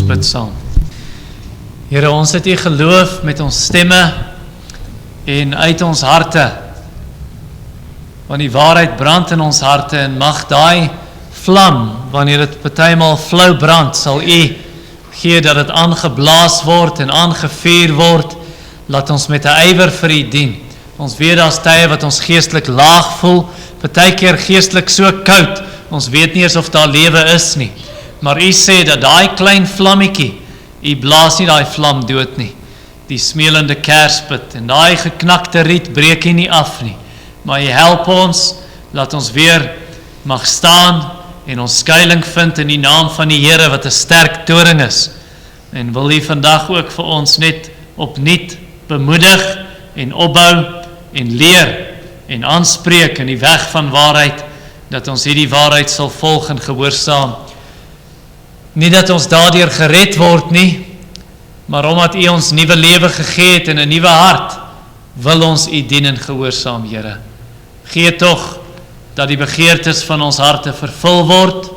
bid saam. Here, ons het U geloof met ons stemme en uit ons harte. Want die waarheid brand in ons harte en mag daai vlam, wanneer dit partymal flou brand, sal U gee dat dit aangeblaas word en aangevuur word. Laat ons met 'n ywer vir U dien. Ons weet daar's tye wat ons geestelik laag voel, partykeer geestelik so koud, ons weet nie eens of daar lewe is nie. Maar U sê dat daai klein vlammetjie, U blaas nie daai vlam dood nie. Die smeulende kerspit en daai geknakte riet breek U nie af nie. Maar U help ons, laat ons weer mag staan en ons skuiling vind in die naam van die Here wat 'n sterk toring is. En wil U vandag ook vir ons net opnuut bemoedig en opbou en leer en aanspreek in die weg van waarheid, dat ons hierdie waarheid sal volg en gehoorsaam. Nie dat ons daardeur gered word nie, maar omdat U ons nuwe lewe gegee het en 'n nuwe hart, wil ons U dien en gehoorsaam, Here. Gee tog dat die begeertes van ons harte vervul word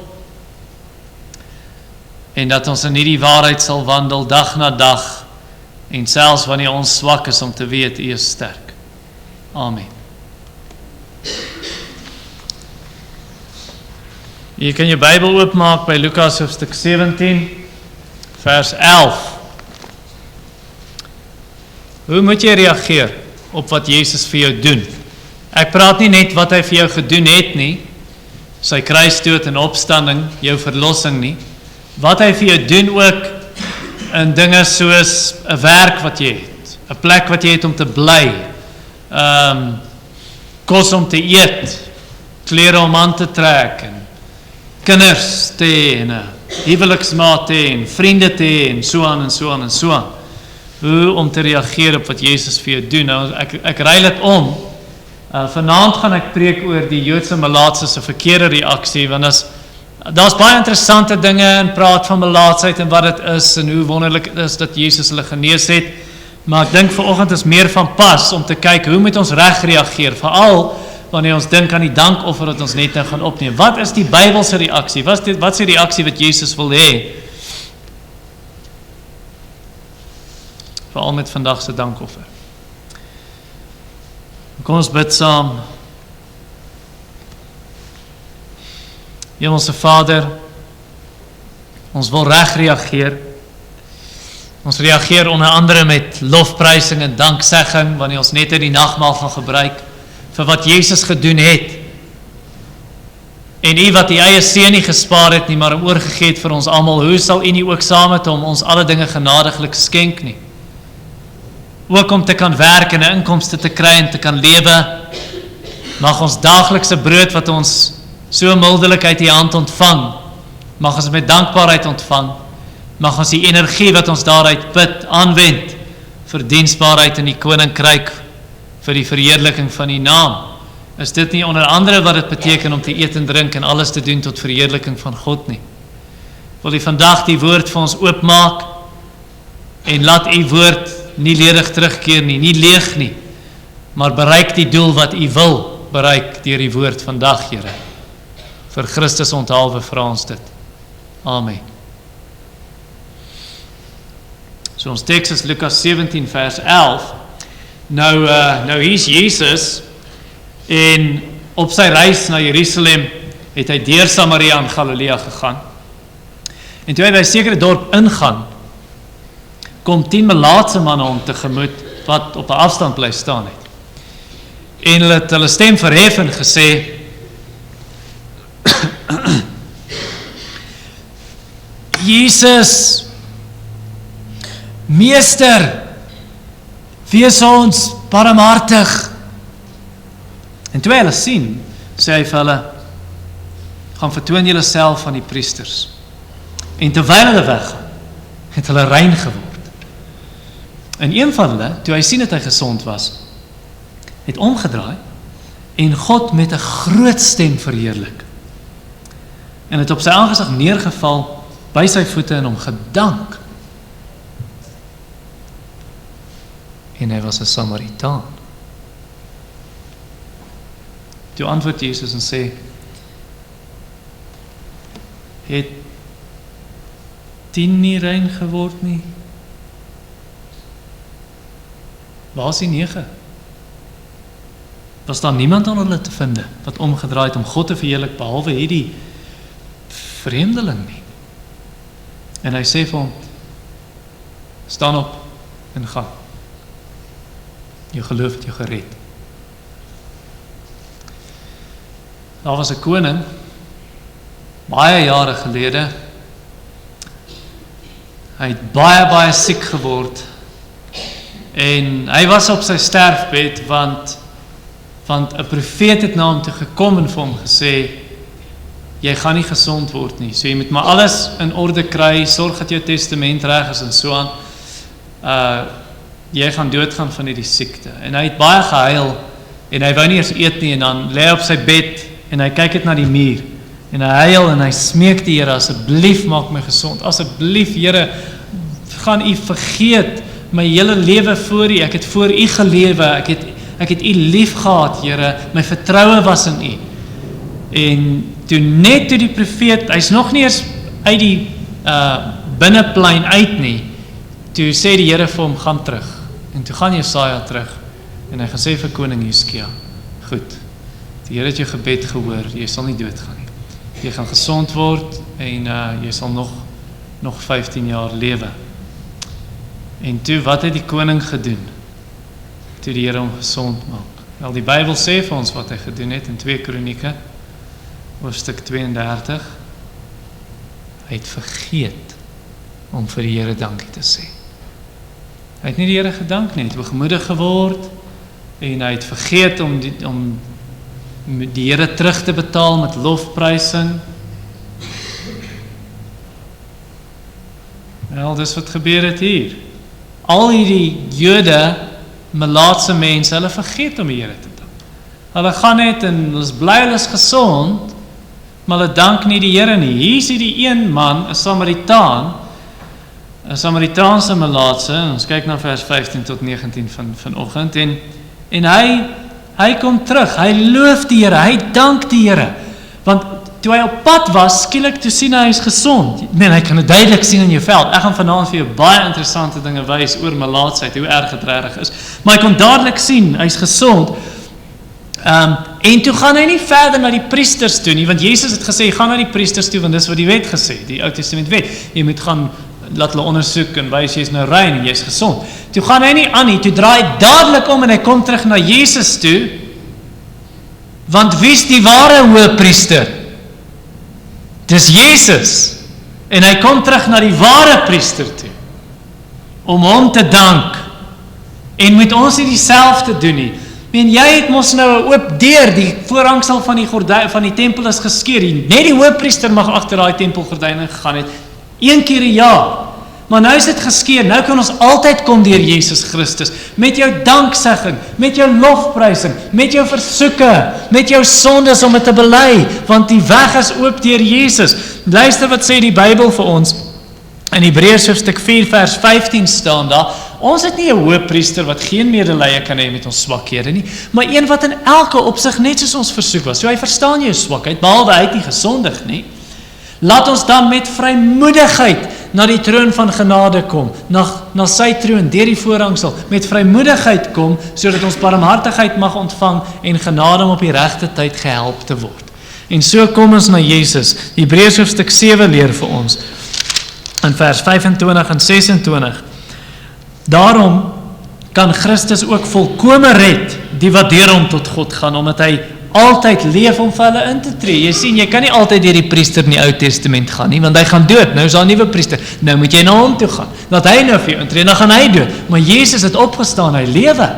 en dat ons in hierdie waarheid sal wandel dag na dag en selfs wanneer ons swak is om te weet U is sterk. Amen. Jy kan jou Bybel oopmaak by Lukas hoofstuk 17 vers 11. Hoe moet jy reageer op wat Jesus vir jou doen? Ek praat nie net wat hy vir jou gedoen het nie, sy kruisdood en opstanding, jou verlossing nie. Wat hy vir jou doen ook in dinge soos 'n werk wat jy het, 'n plek wat jy het om te bly, kos om te eet, klere om aan te trek, en kinders te hê, en 'n huweliksmaat te hê, en vriende te hê, en so aan en so aan en so aan. Hoe om te reageer op wat Jesus vir jou doen? Nou, ek ruil dit om. Vanaand gaan ek preek oor die Joodse melaatse se verkeerde reaksie, want daar's baie interessante dinge en praat van melaatsheid en wat dit is en hoe wonderlik dit is dat Jesus hulle genees het. Maar ek dink vanoggend is meer van pas om te kyk hoe moet ons reg reageer, veral wanneer ons dink aan die dankoffer wat ons net nou gaan opneem. Wat is die Bybelse reaksie? Wat is die reaksie wat Jesus wil hê? Veral met vandag se dankoffer. Kom ons bid saam. Hemelse Vader, ons wil reg reageer. Ons reageer onder andere met lofprysing en danksegging, wanneer ons net in die nagmaal gaan gebruik, vir wat Jesus gedoen het. En U wat U eie seun nie gespaar het nie, maar hom oorgegee het vir ons almal, hoe sal U nie ook saam met hom ons alle dinge genadiglik skenk nie? Ook om te kan werk en 'n inkomste te kry en te kan lewe. Mag ons daaglikse brood wat ons so mildelik uit U hand ontvang, mag ons met dankbaarheid ontvang. Mag ons die energie wat ons daaruit put aanwend vir diensbaarheid in die koninkryk, vir die verheerliking van U naam. Is dit nie onder andere wat dit beteken om te eet en drink en alles te doen tot verheerliking van God nie? Wil U vandag die woord vir ons oopmaak en laat U woord nie ledig terugkeer nie, nie leeg nie, maar bereik die doel wat U wil bereik deur die woord vandag, Here. Vir Christus onthalwe vra ons dit. Amen. So ons teks is Lukas 17 vers 11. Nou hier's Jesus en op sy reis na Jerusalem het hy deur Samaria en Galilea gegaan. En toe hy by 'n sekere dorp ingaan, kom 10 melaatse manne hom tegemoet wat op 'n afstand bly staan het. En hulle het hulle stem verhef en gesê: Jesus, Meester, wees ons barmhartig. En toe hulle sien, sê hy vir hulle: gaan vertoon julle self aan die priesters. En terwyl hulle weggaan, het hulle rein geword. En een van hulle, toe hy sien dat hy gesond was, het omgedraai en God met 'n groot stem verheerlik. En het op sy aangesig neergeval by sy voete en hom gedank. En hy was 'n Samaritaan. Toe antwoord Jesus en sê: het 10 nie rein geword nie? Waar is die 9? Was daar niemand aan hulle te vind wat omgedraai het om God te verheerlik behalwe hierdie vreemdeling nie? En hy sê vir hom, staan op en gaan. Jou geloof het jou gered. Daar was 'n koning, baie jare gelede. Hy het baie siek geword. En hy was op sy sterfbed, want 'n profeet het na hom toe gekom en vir hom gesê, jy gaan nie gesond word nie, so jy moet maar alles in orde kry, sorg dat jou testament reg is en so aan. Jy gaan doodgaan van hierdie siekte. En hy het baie gehuil, en hy wou nie eers eet nie, en dan lê hy op sy bed, en hy kyk het na die muur, en hy huil, en hy smeek die Here, asseblief maak my gesond, asseblief Here, gaan u vergeet, my hele lewe voor u, ek het voor u gelewe, ek het u lief gehad, Here, my vertroue was in u. En toe die profeet, hy's nog nie eens uit die binneplein uit nie, toe sê die Here vir hom, gaan terug. En toe gaan Jesaja terug, en hy gaan sê vir koning Hizkia, goed, die Here het jou gebed gehoor, jy sal nie doodgaan nie. Jy gaan gesond word, en jy sal nog 15 jaar lewe. En toe, wat het die koning gedoen? Toe die Here hom gesond maak. Wel, die Bybel sê vir ons wat hy gedoen het in 2 Kronieke, hoofstuk 32. Hy het vergeet om vir die Here dankie te sê. Hy het nie die Here gedank nie, hy het hoogmoedig geword, en hy het vergeet om die Here terug te betaal met lofprysing. Wel, dis wat gebeur het hier. Al hierdie Jode, melaatse mense, hulle vergeet om die Here te dank. Hulle gaan net en hulle is bly hulle is gesond, maar hulle dank nie die Here nie. Hier is die een man, 'n Samaritaan, 'n Samaritaanse melaatse, en ons kyk na vers 15 tot 19 vanoggend, en hy kom terug, hy loof die Here, hy dank die Here, want toe hy op pad was, skielik toe sien hy is gesond. Hy kan dit duidelik sien in jou veld. Ek gaan vanaand vir jou baie interessante dinge wys oor melaatsheid, hoe erg dit regtig is. Maar hy kon dadelik sien, hy is gesond. En toe gaan hy nie verder na die priesters toe nie, want Jesus het gesê, gaan na die priesters toe, want dis wat die wet gesê, die Ou Testament wet. Jy moet gaan, laat hulle ondersoek en wys jy is nou rein en jy is gesond. Toe gaan hy nie aan nie, toe draai hy dadelik om en hy kom terug na Jesus toe, want wie is die ware hoëpriester? Dis Jesus, en hy kom terug na die ware priester toe, om hom te dank, en moet ons nie dieselfde doen nie. En jy het mos nou 'n oop deur, die voorhangsel van die tempel is geskeur, net die hoëpriester mag agter daai tempelgordyne gegaan het, 1 keer 'n jaar, maar nou is dit geskeur, nou kan ons altyd kom deur Jesus Christus, met jou danksegging, met jou lofprysing, met jou versoeke, met jou sondes om dit te bely, want die weg is oop deur Jesus. Luister wat sê die Bybel vir ons, in Hebreërs hoofstuk 4 vers 15 staan daar, ons het nie 'n hoëpriester wat geen medelee kan hê met ons swakhede nie, maar een wat in elke opsig net soos ons versoek was, so hy verstaan jou swakheid, behalwe hy het nie gesondig nie. Laat ons dan met vrymoedigheid na die troon van genade kom, na sy troon, deur die voorhangsel, met vrymoedigheid kom, sodat ons barmhartigheid mag ontvang en genade om op die regte tyd gehelp te word. En so kom ons na Jesus. Hebreërs hoofstuk 7 leer vir ons, in vers 25 en 26, daarom kan Christus ook volkome red, die wat deur hom tot God gaan, omdat hy altyd leef om vir hulle in te tree. Jy sien, jy kan nie altyd deur die priester in die Ou Testament gaan nie, want hy gaan dood, nou is daar 'n nuwe priester, nou moet jy na hom toe gaan, laat hy nou vir jou intree, dan gaan hy dood, maar Jesus het opgestaan, hy lewe,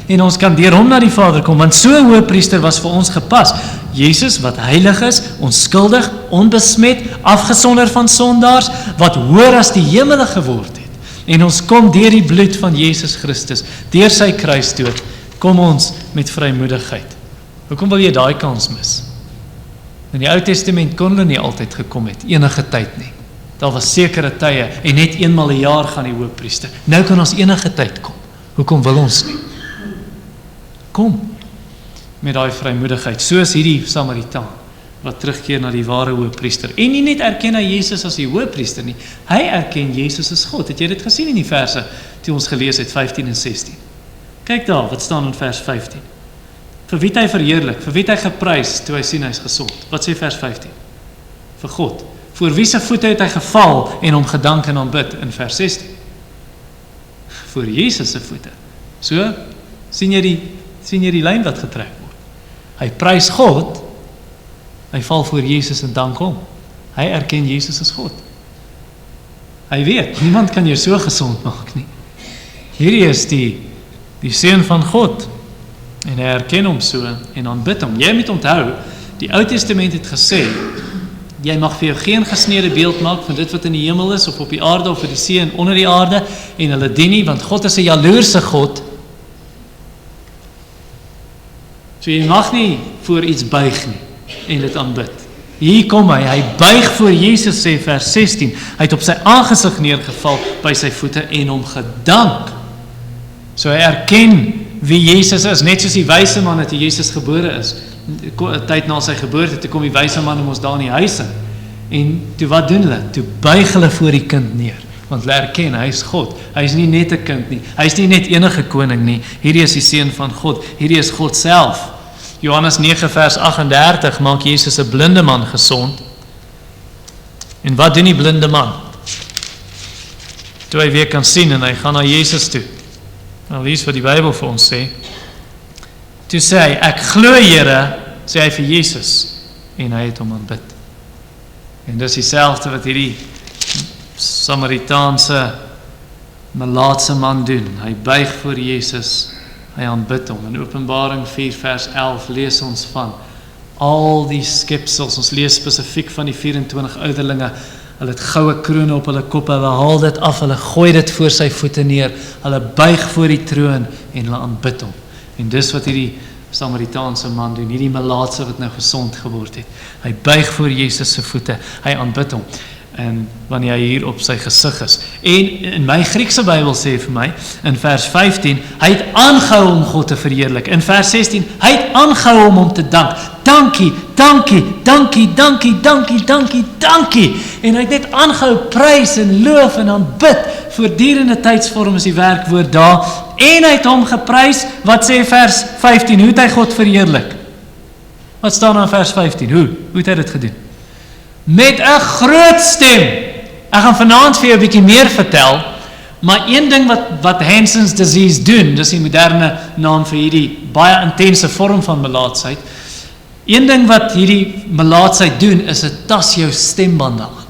en ons kan deur hom na die Vader kom, want so 'n hoëpriester was vir ons gepas, Jesus wat heilig is, onskuldig, onbesmet, afgesonder van sondaars, wat hoër as die hemele geword het, en ons kom deur die bloed van Jesus Christus, deur sy kruisdood, kom ons met vrymoedigheid. Hoekom wil jy daai kans mis? In die Ou Testament kon hulle nie altyd gekom het, enige tyd nie. Daar was sekere tye, en net eenmal 'n jaar gaan die hoëpriester. Nou kan ons enige tyd kom. Hoekom wil ons nie? Kom met daai vrymoedigheid, soos hierdie Samaritaan. wat terugkeer na die ware hoëpriester. En nie net erken hy Jesus as die hoëpriester nie, hy erken Jesus as God. Het jy dit gesien in die verse toe ons gelees het, 15 en 16? Kyk daar, wat staan in vers 15? Vir wie het hy verheerlik, vir wie het hy geprys toe hy sien hy is gesond? Wat sê vers 15? Vir God. Voor wie se voete het hy geval en hom gedank en aanbid in vers 16? Voor Jesus se voete. So, sien jy die lyn wat getrek word? Hy prys God, hy val voor Jesus en dank hom. Hy erken Jesus as God. Hy weet, niemand kan jou so gesond maak nie. Hierdie is die Seun van God. En hy erken hom so en aanbid hom. Jy moet onthou, die Ou Testament het gesê, jy mag vir jou geen gesneede beeld maak van dit wat in die hemel is, of op die aarde, of in die see en onder die aarde, en hulle dien nie, want God is 'n jaloerse God. So jy mag nie voor iets buig nie, en dit aanbid. Hier kom hy buig voor Jesus, sê vers 16, hy het op sy aangesig neergeval by sy voete en hom gedank. So hy erken wie Jesus is, net soos die wyse man het Jesus gebore is. Tyd na sy geboorte, toe kom die wyse man om ons daar in die huis in. En toe wat doen hulle? Toe buig hulle voor die kind neer, want hulle erken, hy is God. Hy is nie net 'n kind nie, hy is nie net enige koning nie, hierdie is die Seun van God, hierdie is God self. Johannes 9 vers 38 maak Jesus 'n blinde man gesond. En wat doen die blinde man? Toe hy weer kan sien en hy gaan na Jesus toe. Nou lees wat die Bybel vir ons sê. Toe sê hy, ek glo Here, sê hy vir Jesus, en hy het hom aanbid. En dis dieselfde wat hierdie Samaritaanse melaatse man doen. Hy buig voor Jesus, hy aanbid hom. In Openbaring 4 vers 11 lees ons van al die skepsels, ons lees spesifiek van die 24 ouderlinge, hulle het goue kroone op hulle koppe, hulle haal dit af, hulle gooi dit voor sy voete neer, hulle buig voor die troon en hulle aanbid hom. En dis wat hierdie Samaritaanse man doen, hierdie melaatse wat nou gesond geword het. Hy buig voor Jesus se voete, hy aanbid hom. En wanneer hy hier op sy gesig is. En in my Griekse Bybel sê vir my, in vers 15, hy het aangehou om God te verheerlik. In vers 16, hy het aangehou om hom te dank. Dankie, dankie, dankie, dankie, dankie, dankie, dankie. En hy het net aangehou prys en loof en aanbid. Voortdurende tydsvorm is die werkwoord daar. En hy het hom geprys, wat sê vers 15, hoe het hy God verheerlik? Wat staan aan vers 15, hoe het hy dit gedoen? Met 'n groot stem. Ek gaan vanaand vir jou 'n bietjie meer vertel, maar een ding wat Hansen's disease doen, dis die moderne naam vir hierdie baie intense vorm van melaatsheid. Een ding wat hierdie melaatsheid doen, is dit tas jou stembande aan.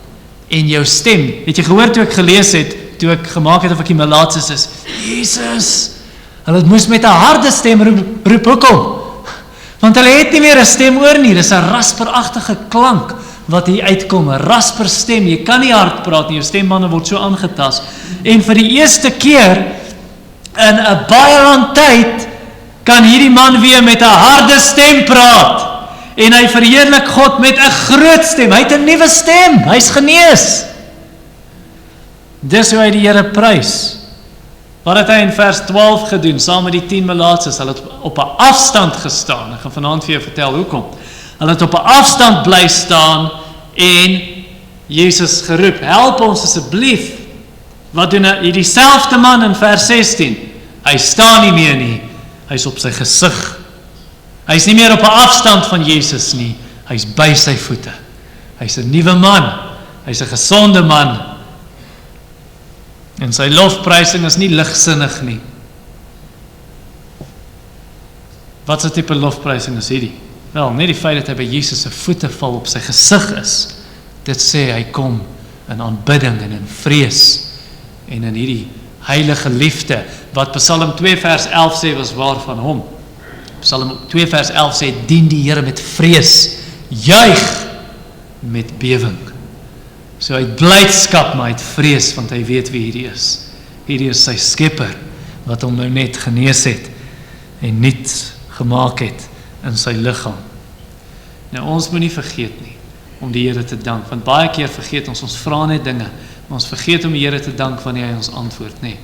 En jou stem, het jy gehoor toe ek gelees het, toe ek gemaak het of ek die melaatses is, Jesus, hulle moes met 'n harde stem roep, hoekom? Want hulle het nie meer 'n stem oor nie, dis 'n rasperagtige klank wat hier uitkom, 'n rasper stem, jy kan nie hard praat nie, jou stembande word so aangetas. En vir die eerste keer in 'n baie lang tyd kan hierdie man weer met 'n harde stem praat. En hy verheerlik God met 'n groot stem. Hy het 'n nuwe stem, hy's genees. Dis hoe hy die Here prys. Wat het hy in vers 12 gedoen, saam met die 10 melaatses? Hulle het op 'n afstand gestaan. Ek gaan vanaand vir jou vertel hoekom. Hulle het op 'n afstand bly staan en Jesus geroep, help ons asseblief. Wat doen hy? Dieselfde man in vers 16. Hy staan nie meer nie. Hy's op sy gesig. Hy's nie meer op 'n afstand van Jesus nie. Hy's by sy voete. Hy's 'n nuwe man. Hy's 'n gesonde man. En sy lofprysing is nie ligsinnig nie. Wat 'n tipe lofprysing is hierdie? Wel, net die feit dat hy by Jesus se voete val, op sy gesig is, dit sê hy kom in aanbidding en in vrees en in hierdie heilige liefde, wat Psalm 2 vers 11 sê was waar van hom. Psalm 2 vers 11 sê, dien die Here met vrees, juig met bewing. So hy het blydskap, maar hy het vrees, want hy weet wie hierdie is. Hierdie is sy skepper, wat hom nou net genees het, en nuut gemaak het in sy liggaam. Nou ons moet nie vergeet nie, om die Here te dank, want baie keer vergeet ons vra net dinge, maar ons vergeet om die Here te dank wanneer hy ons antwoord, nee.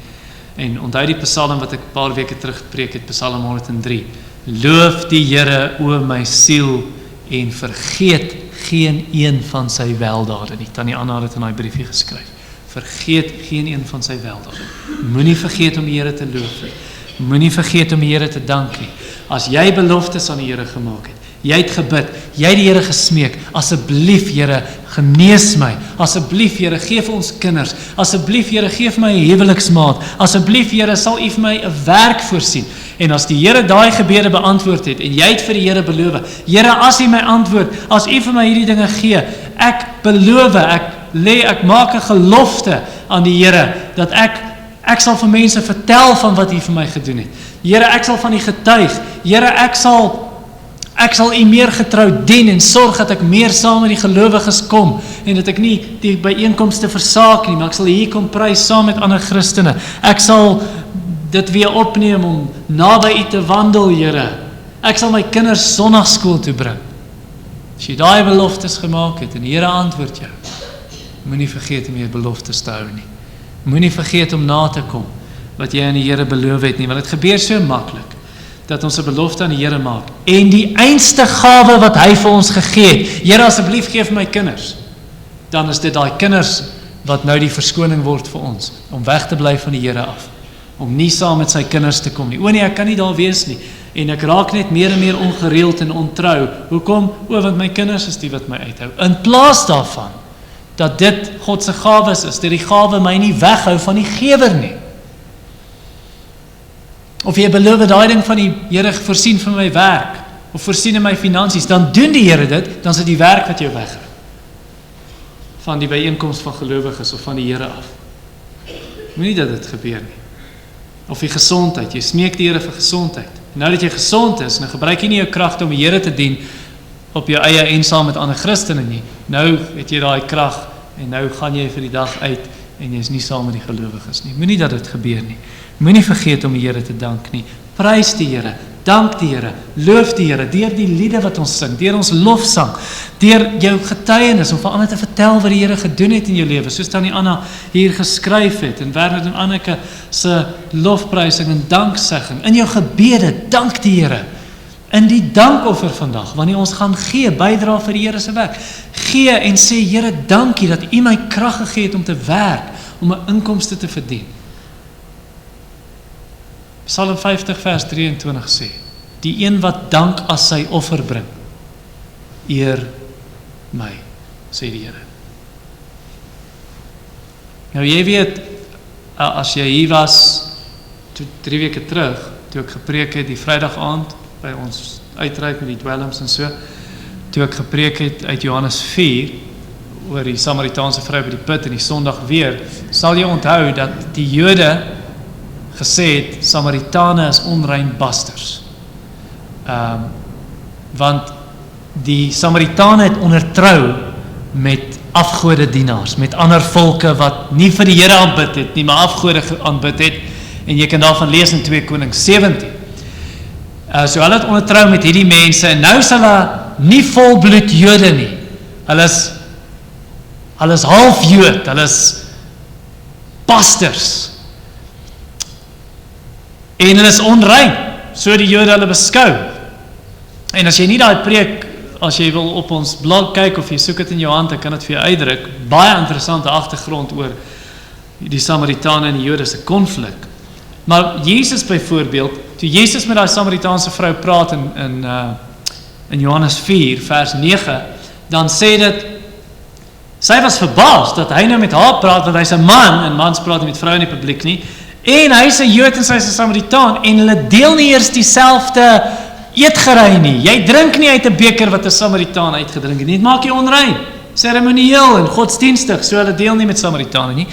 En onthou die Psalm wat ek 'n paar weke terug gepreek het, Psalm 103, loof die Here, o my siel, en vergeet geen een van sy weldade nie. Tannie Anna het dit in daai briefie geskryf. Vergeet geen een van sy weldade. Moenie vergeet om die Here te loof nie. Moenie vergeet om die Here te dank nie. As jy beloftes aan die Here gemaak het, jy het gebid, jy het die Here gesmeek, asseblief Here, genees my, asseblief Here, gee vir ons kinders, asseblief Here, gee vir my 'n huweliksmaat, asseblief Here, sal U vir my 'n werk voorsien. En as die Here daai gebede beantwoord het, en jy het vir die Here beloof, Here, as U my antwoord, as U vir my hierdie dinge gee, ek beloof, ek maak 'n gelofte aan die Here, dat ek sal vir mense vertel van wat U vir my gedoen het. Here, ek sal van U getuig. Here, ek sal U meer getrou dien en sorg dat ek meer saam met die gelowiges kom en dat ek nie die byeenkomste versaak nie, maar ek sal hier kom prys saam met ander Christene. Ek sal dit weer opneem om naby U te wandel, Here. Ek sal my kinders sonnaarskool toe bring. As jy daai beloftes gemaak het en die Here antwoord jou, moenie vergeet om jou beloftes te hou nie. Moenie vergeet om na te kom wat jy aan die Here beloof het nie, want dit gebeur so maklik dat ons 'n belofte aan die Here maak en die einste gawe wat hy vir ons gegee het, Here, asseblief gee vir my kinders, dan is dit daai kinders wat nou die verskoning word vir ons om weg te bly van die Here af, om nie saam met sy kinders te kom nie. O nee, ek kan nie daar wees nie en ek raak net meer en meer ongereeld en ontrou. Hoekom? Want my kinders is die wat my uithou. In plaas daarvan dat dit God se gawes is, dat die gawe my nie weghou van die gewer nie. Of jy beloof daai ding van die Here voorsien vir my werk, of voorsien in my finansies, dan doen die Here dit, dan is dit die werk wat jou weghou van die byeenkoms van gelowiges of van die Here af. Moenie dat dit gebeur nie. Of die gesondheid, jy smeek die Here vir gesondheid. En nou dat jy gesond is, nou gebruik jy nie jou kragte om die Here te dien op jou eie en saam met ander Christene nie. Nou het jy daai krag en nou gaan jy vir die dag uit en jy is nie saam met die gelowiges nie. Moenie dat dit gebeur nie. Moenie vergeet om die Here te dank nie. Prys die Here, dank die Here, loof die Here, deur die liede wat ons sing, deur ons lofsang, deur jou getuienis om vir ander te vertel wat die Here gedoen het in jou lewe, soos Tannie Anna hier geskryf het, en Bernard en Anneke se lofprysing en danksegging, in jou gebede, dank die Here, in die dankoffer vandag, wanneer ons gaan gee, bydra vir die Here se werk, gee en sê, Here, dankie dat U my krag gegee het om te werk, om 'n inkomste te verdien. Psalm 50 vers 23 sê, die een wat dank as sy offer bring, eer my, sê die Here. Nou jy weet, as jy hier was, 3 weke terug, toe ek gepreek het die Vrydag aand, by ons uitreik met die dwelms en so, toe ek gepreek het uit Johannes 4, oor die Samaritaanse vrou by die put en die Sondag weer, sal jy onthou dat die Jode gesê het, Samaritane is onrein basters. Want die Samaritane het ondertrou met afgode dienaars, met ander volke wat nie vir die Here aanbid het nie, maar afgode aanbid het, en jy kan daarvan lees in 2 Konings 17. So hulle het ondertrou met hierdie mense, en nou is hulle nie volbloed Jode nie. Hulle is half Jood, hulle is pastors. En hulle is onrein, so die Jode hulle beskou. En as jy nie daai preek, as jy wil op ons blog kyk, of jy soek dit in jou hand, ek kan dit vir jou uitdruk, baie interessante agtergrond oor die Samaritane en die Jode se konflik. Maar Jesus byvoorbeeld, toe Jesus met daai Samaritaanse vrou praat in Johannes 4 vers 9, dan sê dit, sy was verbaas dat hy nou met haar praat, want hy's 'n man, en mans praat nie met vroue in die publiek nie, en hy's 'n Jood en sy's 'n Samaritaan, en hulle deel nie eers dieselfde eetgerei nie. Jy drink nie uit 'n beker wat 'n Samaritaan uitgedrink het nie. Dit maak jy onrein, seremonieel en godsdienstig, so hulle deel nie met Samaritane nie.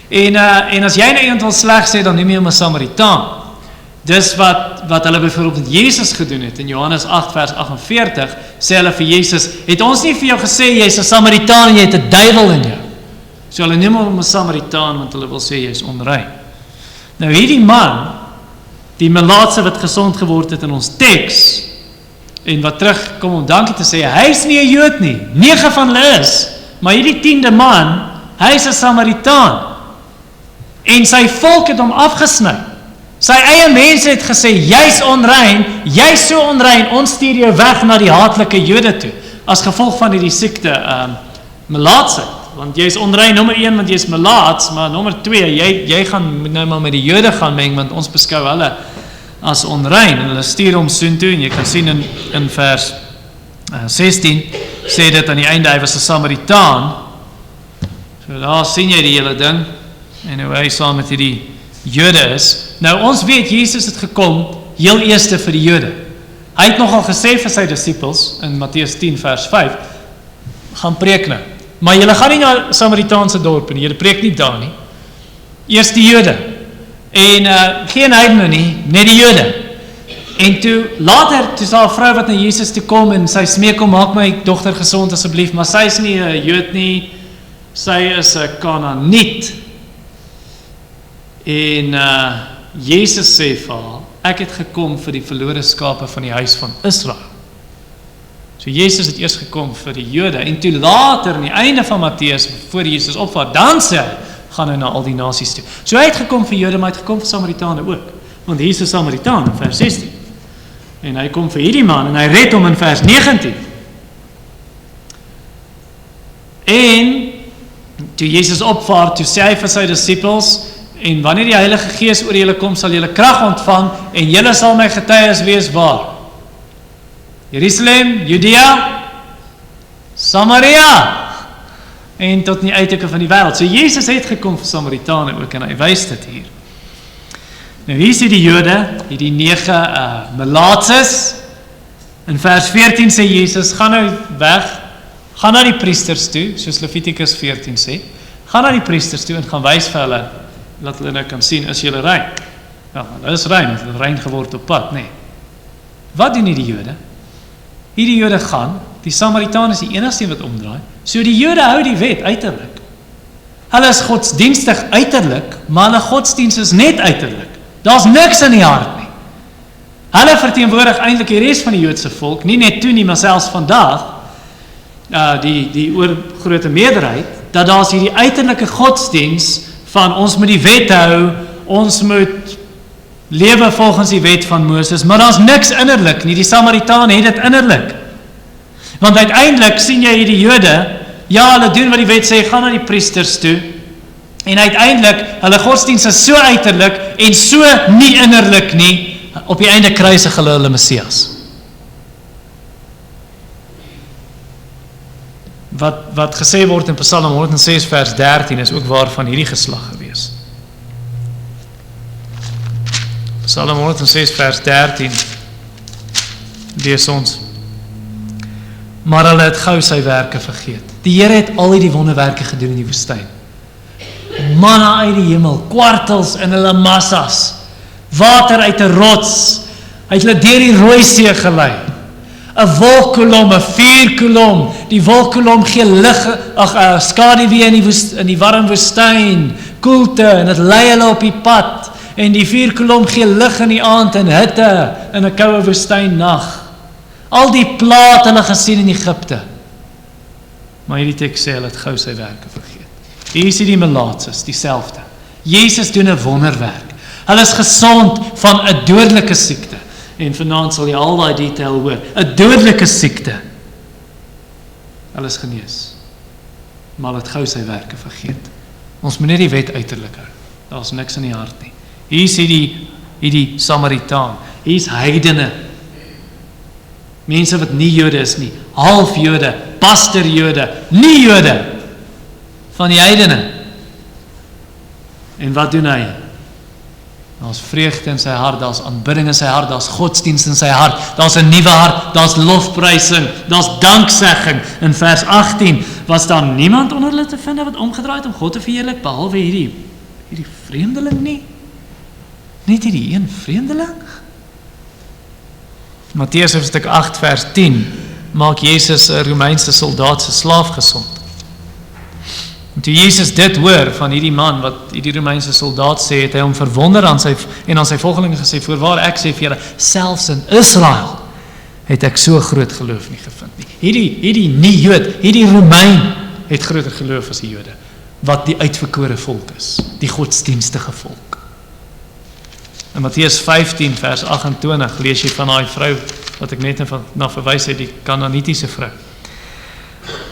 En as jy nou iemand wil sleg sê, dan noem jy hom 'n Samaritaan. Dis wat hulle byvoorbeeld met Jesus gedoen het. In Johannes 8 vers 48 sê hulle vir Jesus, het ons nie vir jou gesê jy's 'n Samaritaan en jy het 'n duiwel in jou? So hulle noem hom 'n Samaritaan want hulle wil sê jy's onrein. Nou hierdie man, die melaatse wat gesond geword het in ons teks, en wat terugkom om dankie te sê, hy is nie 'n Jood nie, 9 van hulle is, maar hierdie 10de man, hy is 'n Samaritaan, en sy volk het hom afgesny. Sy eie mense het gesê, jy's onrein, jy's so onrein, ons stuur jou weg na die haatlike Jode toe. as gevolg van hierdie siekte, melaatsheid. Want jy is onrein, nommer 1, want jy is melaats, maar nommer 2, jy gaan nou maar met die Jode gaan meng, want ons beskou hulle as onrein, en hulle stuur hom soontoe, en jy kan sien in vers 16, sê dit aan die einde, hy was 'n Samaritaan, so daar sien jy die hele ding, en hoe hy saam met die Jode is. Nou ons weet, Jesus het gekom, heel eerste vir die Jode. Hy het nogal gesê vir sy disippels, in Matteus 10 vers 5, gaan preek nou. Maar julle gaan nie na Samaritaanse dorp nie, julle preek nie daar nie. Eers die Jode. En geen heidene nie, net die Jode. En toe, later, toe is daar 'n vrou wat na Jesus toe kom, en sy smeek hom, maak my dogter gesond asseblief, maar sy is nie 'n Jood nie, sy is 'n Kanaaniet. En Jesus sê vir haar, ek het gekom vir die verlore skape van die huis van Israel. So Jesus het eers gekom vir die Jode, en toe later, aan die einde van Matteus, voor Jesus opvaar, dan sê hy, gaan hy na al die nasies toe. So hy het gekom vir Jode, maar hy het gekom vir Samaritane ook, want hier is 'n Samaritaan in vers 16. En hy kom vir hierdie man, en hy red hom in vers 19. En, toe Jesus opvaar, toe sê hy vir sy disippels, en wanneer die Heilige Gees oor julle kom, sal julle krag ontvang, en julle sal my getuies wees waar? Jerusalem, Judea, Samaria, en tot in die uithoeke van die wêreld. So Jesus het gekom vir Samaritane ook, en hy wys dit hier. Nou hier sien die Jode, hierdie 9 melaatses. In vers 14 sê Jesus, gaan nou weg, gaan na die priesters toe, soos Levitikus 14 sê, gaan na die priesters toe en gaan wys vir hulle, laat hulle nou kan sien, is julle rein? Ja, hulle is rein, het hulle rein geword op pad, nee. Wat doen die Jode? Hierdie Jode gaan, die Samaritaan is die enigste wat omdraai, so die Jode hou die wet uiterlik. Hulle is godsdienstig uiterlik, maar hulle godsdienst is net uiterlik. Daar's niks in die hart nie. Hulle verteenwoordig eintlik die res van die Joodse volk, nie net toe nie, maar selfs vandag, die oorgrote meerderheid, dat daar's hierdie uiterlike godsdienst van ons moet die wet hou, ons moet lewe volgens die wet van Moses, maar daar's niks innerlik nie, die Samaritaan het dit innerlik. Want uiteindelik sien jy die Jode, ja, hulle doen wat die wet sê, gaan na die priesters toe, en uiteindelik, hulle godsdienst is so uiterlik, en so nie innerlik nie, op die einde kruisig hulle Messias. Wat gesê word in Psalm 106 vers 13 is ook waar van hierdie geslag gewees. Psalm 106 vers 13 lees ons, maar hulle het gou sy werke vergeet. Die Here het al die wonderwerke gedoen in die woestyn. Manna uit die hemel, kwartels in hulle massas, water uit 'n rots, hy het hulle deur die Rooi See gelei. 'n wolkkolom, 'n vuurkolom, die wolkkolom gee lig, skaduwee in die warm woestyn, koelte, en dit lei hulle op die pad, en die vuurkolom gee lig in die aand en hitte in 'n koue woestynnag. Al die plaat hulle gesien in Egipte. Maar hierdie teks sê hulle het gou sy werke vergeet. Hier is die melaatses, dieselfde. Jesus doen 'n wonderwerk. Hulle is gesond van 'n dodelike siekte. En vanaand sal jy al daai detail hoor. 'n dodelike siekte. Hulle is genees. Maar hulle het gou sy werke vergeet. Ons moet net die wet uiterlik hou. Daar's niks in die hart nie. Hier is hierdie Samaritaan. Hier is heidene. Mense wat nie Jode is nie. Half Jode, pastor Jode, nie Jode. Van die heidene. En wat doen hy? Daar's vreugde in sy hart, daar's aanbidding in sy hart, daar's godsdienst in sy hart, daar's 'n nuwe hart, daar's lofprysing, daar's danksegging. In vers 18 was daar niemand onder hulle te vind wat omgedraai het om God te verheerlik, behalwe hierdie vreemdeling nie. Net hierdie een vreemdeling. Matteus hoofstuk 8 vers 10 maak Jesus 'n Romeinse soldaat se slaaf gesond. En toe Jesus dit hoor van hierdie man wat hierdie Romeinse soldaat sê, het hy hom verwonder aan sy volgelinge gesê, voorwaar ek sê vir julle, selfs in Israel het ek so groot geloof nie gevind nie. Hierdie nie Jood, hierdie Romein het groter geloof as die Jode, wat die uitverkore volk is, die godsdienstige volk. In Matteus 15 vers 28 lees jy van daai vrou wat ek net na verwys het, die Kanaanitiese vrou.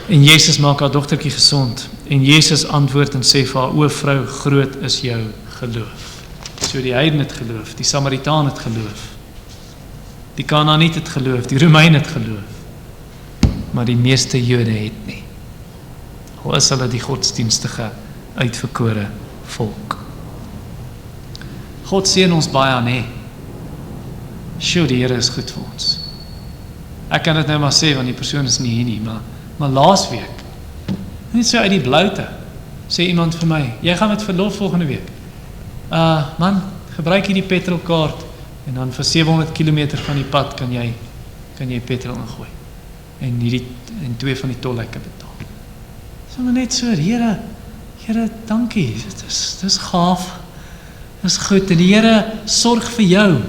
En Jezus maak haar dogtertjie gesond. En Jezus antwoord en sê vir haar, o vrou, groot is jou geloof. So die heiden het geloof, die Samaritaan het geloof, die Kanaaniet het geloof, die Romein het geloof, maar die meeste Jode het nie. Al is hulle die godsdienstige, uitverkore volk. God seën ons baie aan, hè. Sjoe, die Here is goed vir ons. Ek kan dit nou maar sê, want die persoon is nie hier nie, maar laas week, net so uit die bloute, sê iemand vir my, jy gaan met verlof volgende week. Man, gebruik hier die petrolkaart, en dan vir 700 km van die pad kan jy petrol ingooi. En 2 van die tolhekke betaal. So maar net so, Here, dankie, dis gaaf, dis goed, en die Here sorg vir jou.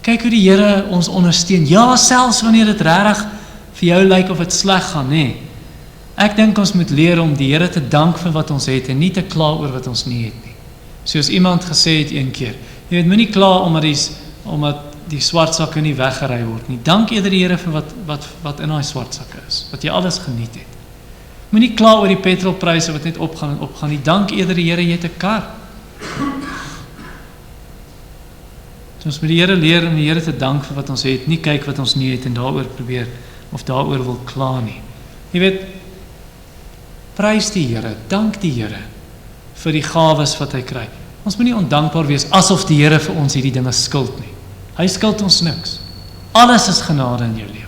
Kyk hoe die Here ons ondersteun. Ja, selfs wanneer dit regtig vir jou lyk of dit sleg gaan, nee. Ek dink ons moet leer om die Here te dank vir wat ons het en nie te kla oor wat ons nie het nie. Soos iemand gesê het een keer, jy weet, moenie kla omdat die swart sakke nie weggery word nie. Dank eerder die Here vir wat in daai swart sakke is, wat jy alles geniet het. Moenie kla oor die petrolpryse wat net opgaan en opgaan nie. Dank eerder die Here jy het 'n kar. So ons moet die Here leer om die Here te dank vir wat ons het, nie kyk wat ons nie het en daaroor probeer of daaroor wil kla nie. Jy weet, prys die Here, dank die Here vir die gawes wat hy kry. Ons moet nie ondankbaar wees asof die Here vir ons hierdie dinge skuld nie. Hy skuld ons niks. Alles is genade in jou lewe.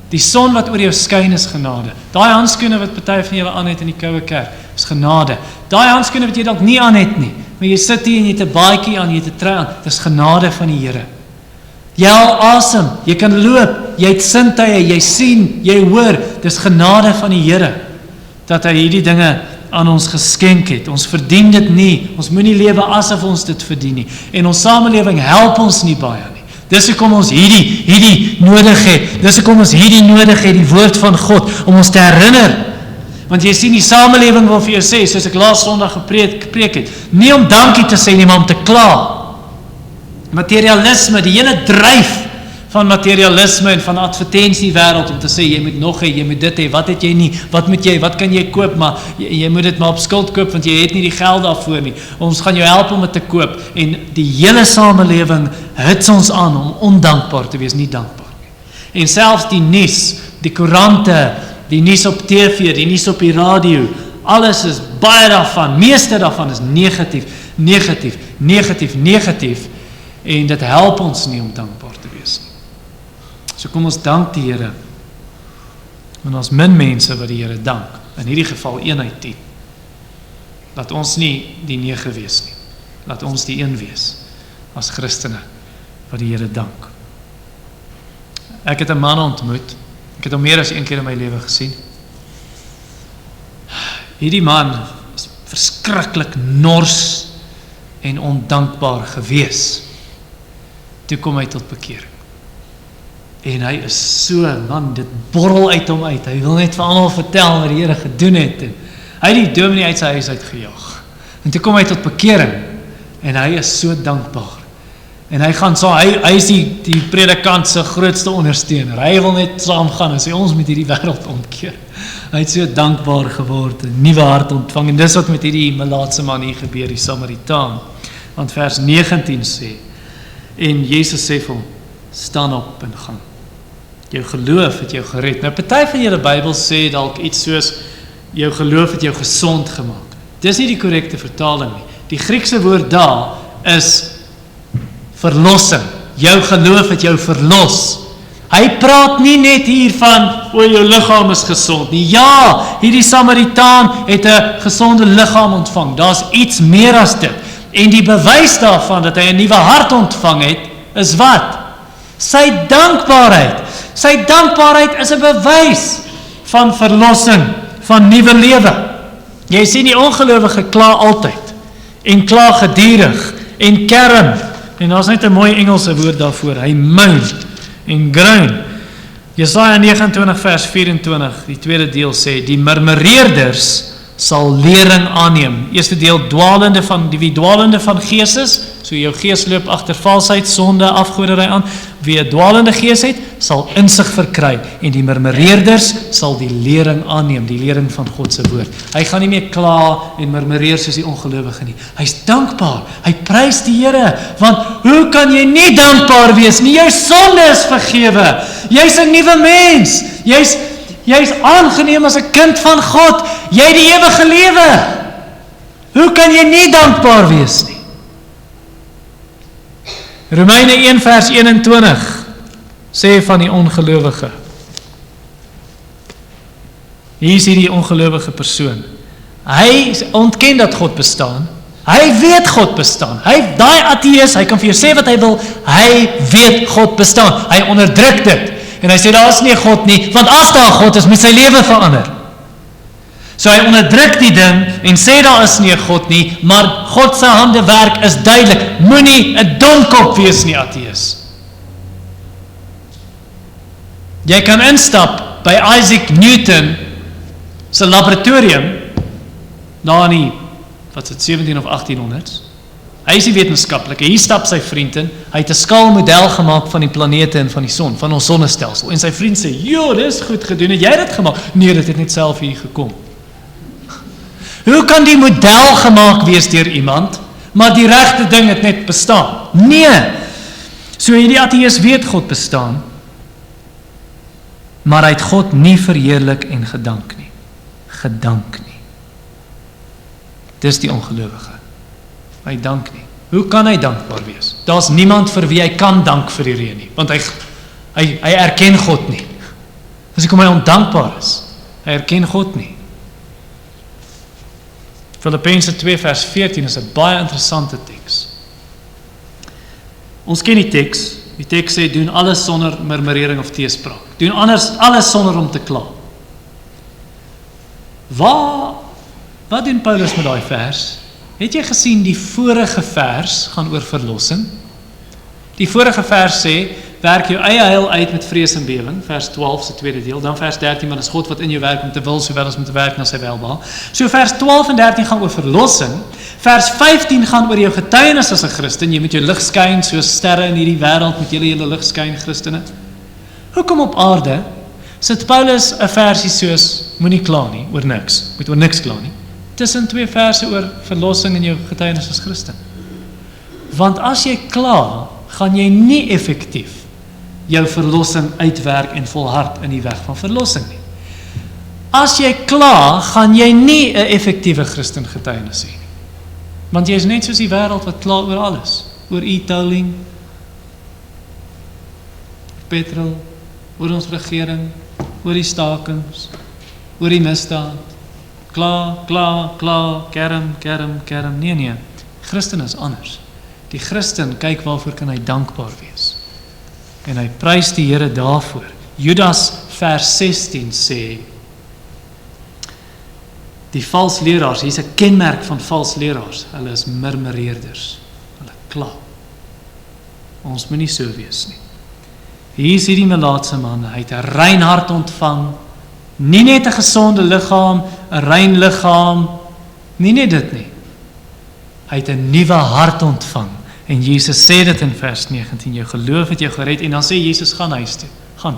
Die son wat oor jou skyn is genade. Daai handskoene wat party van julle aan het in die koue kerk, is genade. Daai handskoene wat jy dalk nie aan het nie, maar jy sit hier en jy het 'n baadjie aan, jy het 'n trui aan, dis genade van die Here. Jy haal asem, jy kan loop, jy het sintuie, jy sien, jy hoor, dis genade van die Here dat hy hierdie dinge aan ons geskenk het. Ons verdien dit nie, ons moenie lewe asof ons dit verdien nie. En ons samelewing help ons nie baie nie. Dis hoekom ons hierdie nodig het. Dis hoekom ons hierdie nodig het, die woord van God, om ons te herinner. Want jy sien, die samelewing wil vir jou sê, soos ek laas Sondag gepreek het, nie om dankie te sê nie, maar om te kla. Materialisme, die hele dryf van materialisme en van advertensiewêreld om te sê, jy moet nog hê, jy moet dit hê, wat het jy nie, wat kan jy koop, maar jy moet dit maar op skuld koop, want jy het nie die geld daarvoor nie. Ons gaan jou help om dit te koop, en die hele samelewing hits ons aan om ondankbaar te wees, nie dankbaar nie. En selfs die nuus, die koerante, die nuus op TV, die nuus op die radio, alles is baie daarvan, meeste daarvan is negatief, en dit help ons nie om dankbaar te wees nie. So kom ons dank die Here, want ons min mense wat die Here dank, in hierdie geval 1 uit 10. Laat ons nie die 9 wees nie, laat ons die 1 wees, as Christene, wat die Here dank. Ek het 'n man ontmoet, ek het hom meer as 1 keer in my lewe gesien. Hierdie man is verskriklik nors en ondankbaar gewees. Toe kom hy tot bekering. En hy is so, man, dit borrel uit hom uit. Hy wil net vir almal vertel wat die Here gedoen het. En hy het die dominee uit sy huis uitgejaag. En toe kom hy tot bekering. En hy is so dankbaar. En hy gaan so, hy is die predikant se grootste ondersteuner. Hy wil net saam gaan en sê, ons moet hierdie wêreld omkeer. Hy het so dankbaar geword, 'n nuwe hart ontvang. En dis wat met hierdie melaatse man hier gebeur, die Samaritaan. Want vers 19 sê, en Jezus sê vir hom, staan op en gaan. Jou geloof het jou gered. Nou, party van julle Bybel sê dalk iets soos, jou geloof het jou gesond gemaak. Dis nie die korrekte vertaling nie. Die Griekse woord daar is verlossing. Jou geloof het jou verlos. Hy praat nie net hiervan, o, jou liggaam is gesond nie. Ja, hierdie Samaritaan het 'n gesonde liggaam ontvang. Daar's iets meer as dit. En die bewys daarvan dat hy 'n nuwe hart ontvang het, is wat? Sy dankbaarheid. Sy dankbaarheid is 'n bewys van verlossing, van nuwe lewe. Jy sien, die ongelowige kla altyd, en kla gedurig, en kerm, en daar's net 'n mooi Engelse woord daarvoor, hy moan, en groan. Jesaja 29 vers 24, die tweede deel sê, die murmureerders sal lering aanneem. Eerste deel, dwalende van gees is, so jou gees loop agter valsheid, sonde, afgoderry aan. wie 'n dwaalende gees het, sal insig verkry en die murmureerders sal die lering aanneem, die lering van God se woord. Hy gaan nie meer kla en murmureer soos die ongelowige nie. Hy's dankbaar. Hy prys die Here, want hoe kan jy nie dankbaar wees nie? Jou sonde is vergewe. Jy's 'n nuwe mens. Jy's aangeneem as 'n kind van God. Jy het die ewige lewe. Hoe kan jy nie dankbaar wees nie? Romeine 1 vers 21 sê van die ongelowige. Hier is hierdie ongelowige persoon. Hy ontken dat God bestaan. Hy weet God bestaan. Daai ateïs, hy kan vir jou sê wat hy wil. Hy weet God bestaan. Hy onderdruk dit. En hy sê daar is nie 'n God nie, want as daar 'n God is, moet sy lewe verander. So hy onderdruk die ding en sê daar is nie 'n God nie, maar God se hande werk is duidelik. Moenie 'n domkop wees nie, ateïs. Jy kan instap by Isaac Newton se laboratorium daar in die, 17 of 1800s. Hy is die wetenskaplike. Hier stap sy vriend in. Hy het 'n skaalmodel gemaak van die planete en van die son, van ons sonnestelsel. En sy vriend sê, "Jo, dis goed gedoen. Het jy dit gemaak?" "Nee, dit het net self hier gekom." Hoe kan die model gemaak wees deur iemand, maar die regte ding het net bestaan? Nee. So hierdie ateïs weet God bestaan, maar hy het God nie verheerlik en gedank nie. Gedank nie. Dis die ongelowige. Hy dank nie. Hoe kan hy dankbaar wees? Daar's niemand vir wie hy kan dank vir die reën nie, want hy erken God nie. Dis hoekom hy ondankbaar is. Hy erken God nie. Filippense 2 vers 14 is 'n baie interessante teks. Ons ken die teks. Die teks sê, doen alles sonder murmurering of teespraak. Doen alles sonder om te kla. Wat doen Paulus met daai vers? Het jy gesien die vorige vers gaan oor verlossing? Die vorige vers sê, werk jou eie heil uit met vrees en bewering, vers 12 se tweede deel, dan vers 13, want is God wat in jou werk om te wil, sowel as om te werk na sy welbehaag. So vers 12 en 13 gaan oor verlossing, vers 15 gaan oor jou getuienis as 'n Christen, jy moet jou lig skyn soos sterre in hierdie wêreld, met julle lig skyn, Christene. Hoekom op aarde sit Paulus 'n versie soos, moenie kla nie, oor niks, moet oor niks kla nie, tussen twee verse oor verlossing en jou getuienis as Christen? Want as jy kla, gaan jy nie effektief jou verlossing uitwerk en volhard in die weg van verlossing nie. As jy kla, gaan jy nie 'n effektiewe Christen getuienis hê nie. Want jy is net soos die wêreld wat kla oor alles, oor e-tolling, petrol, oor ons regering, oor die stakings, oor die misdaad. Kla, kerm. Nee. Christen is anders. Die Christen kyk waarvoor kan hy dankbaar wees. En hy prys die Here daarvoor. Judas vers 16 sê, die vals leraars, hier is 'n kenmerk van vals leraars, hulle is murmureerders, hulle kla. Ons moet nie so wees nie. Hier is hierdie melaatse man, hy het 'n rein hart ontvang, nie net 'n gesonde liggaam, 'n rein liggaam, nie net dit nie. Hy het 'n nuwe hart ontvang. En Jesus sê dit in vers 19, jou geloof het jou gered, en dan sê Jesus, gaan huis toe, gaan,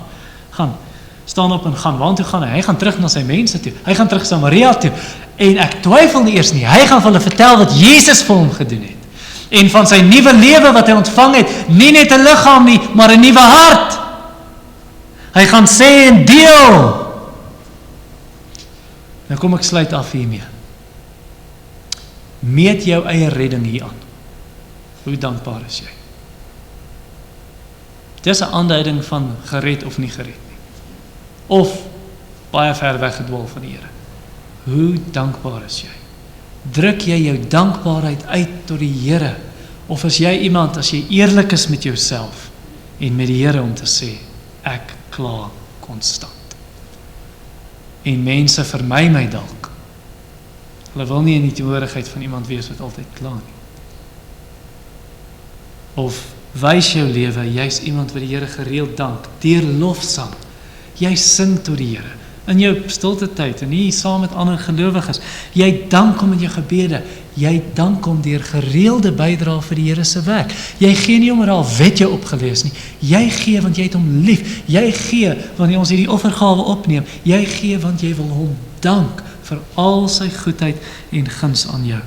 staan op en gaan, waartoe gaan hy? Hy gaan terug na sy mense toe, hy gaan terug Samaria toe, en ek twyfel nie eers nie, hy gaan vir hulle vertel wat Jesus vir hom gedoen het, en van sy nuwe lewe wat hy ontvang het, nie net 'n liggaam nie, maar 'n nuwe hart. Hy gaan sê en deel. Nou kom ek sluit af hiermee. Meet jou eie redding hier aan. Hoe dankbaar is jy? Dis 'n aanduiding van gered of nie gered nie. Of baie ver weggedwaal van die Here. Hoe dankbaar is jy? Druk jy jou dankbaarheid uit tot die Here? Of is jy iemand, as jy eerlik is met jouself en met die Here om te sê, ek kla konstant. En mense vermy my dalk. Hulle wil nie in die teenwoordigheid van iemand wees wat altyd kla nie. Of wys jou lewe, jy's iemand wat die Here gereeld dank, deur lofsang. Jy sing tot die Here. in jou stilte tyd en nie saam met ander gelowiges. Jy dank hom in jou gebede. Jy dank hom deur gereelde bydrae vir die Here se werk. Jy gee nie omdat daar wet jou opgelees nie. Jy gee want jy het hom lief. Jy gee wanneer ons hierdie offergawe opneem. Jy gee want jy wil hom dank vir al sy goedheid en guns aan jou.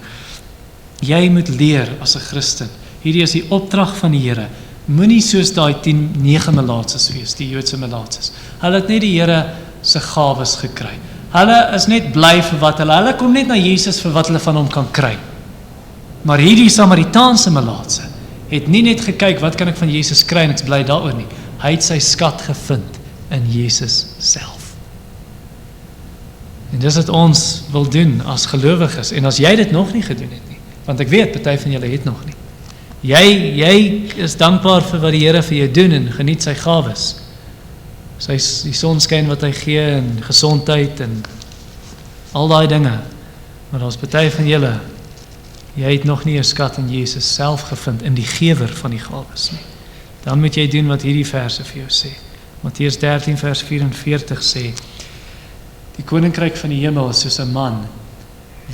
Jy moet leer as 'n Christen. Hierdie is die opdrag van die Here. Moenie soos daai 9 melaatses wees, die Joodse melaatses. Hulle het net die Here se gawes gekry. Hulle is net bly vir wat hulle kom net na Jesus vir wat hulle van hom kan kry. Maar hierdie Samaritaanse melaatse het nie net gekyk wat kan ek van Jesus kry en ek's bly daaroor nie. Hy het sy skat gevind in Jesus self. En dis wat ons wil doen as gelowiges. En as jy dit nog nie gedoen het nie, want ek weet, party van julle het nog nie. Jy is dankbaar vir wat die Here vir jou doen en geniet sy gawes. Die sonskyn wat hy gee en gesondheid en al daai dinge. Maar daar's party van julle, jy het nog nie 'n skat in Jesus self gevind in die gewer van die gawes nie. Dan moet jy doen wat hierdie verse vir jou sê. Matteus 13 vers 44 sê, die koninkryk van die hemel is soos 'n man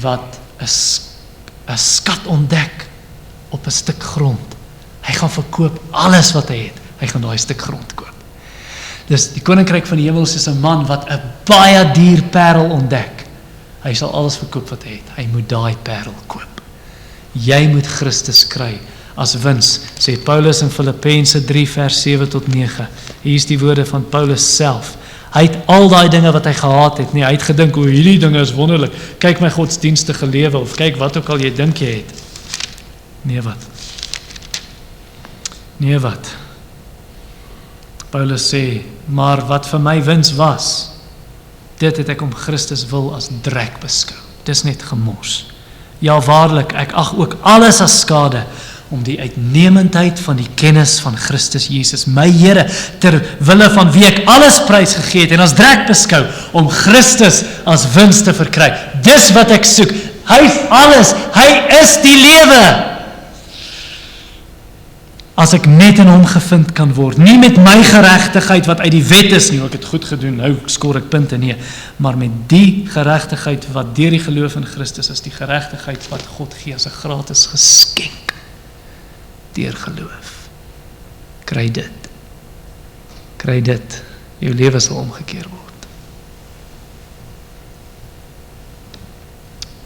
wat 'n skat ontdek op 'n stuk grond. Hy gaan verkoop alles wat hy het. Hy gaan daai stuk grond koop. Dus die koninkryk van die hemel is soos 'n man wat 'n baie duur parel ontdek. Hy sal alles verkoop wat hy het. Hy moet daai parel koop. Jy moet Christus kry as wins, sê Paulus in Filippense 3 vers 7 tot 9. Hier is die woorde van Paulus self. Hy het al daai dinge wat hy gehaat het, nie, hy het gedink, hierdie dinge is wonderlik, kyk my godsdienstige lewe, of kyk wat ook al jy dink jy het. Nee wat. Paulus sê, maar wat vir my wins was, dit het ek om Christus wil as drek beskou. Dis net gemors. Ja waarlik, ek ag ook alles as skade, om die uitnemendheid van die kennis van Christus Jesus, my Here, ter wille van wie ek alles prys gegee het, en as drek beskou, om Christus as wins te verkry. Dis wat ek soek. Hy is alles, hy is die lewe. As ek net in hom gevind kan word, nie met my geregtigheid wat uit die wet is nie, ek het goed gedoen, nou skoor ek punte, nee, maar met die geregtigheid wat deur die geloof in Christus is, die geregtigheid wat God gee as 'n gratis geskenk, deur geloof. Kry dit, jou lewe sal omgekeer word.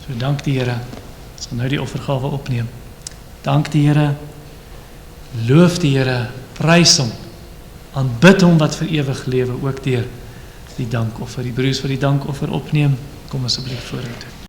So dank die Here, ons gaan nou die offergawe opneem. Dank die Here, loof die Here, prys hom, aanbid hom wat vir ewig lewe, ook deur die dankoffer. Die broers wat die dankoffer opneem, kom asseblief vorentoe.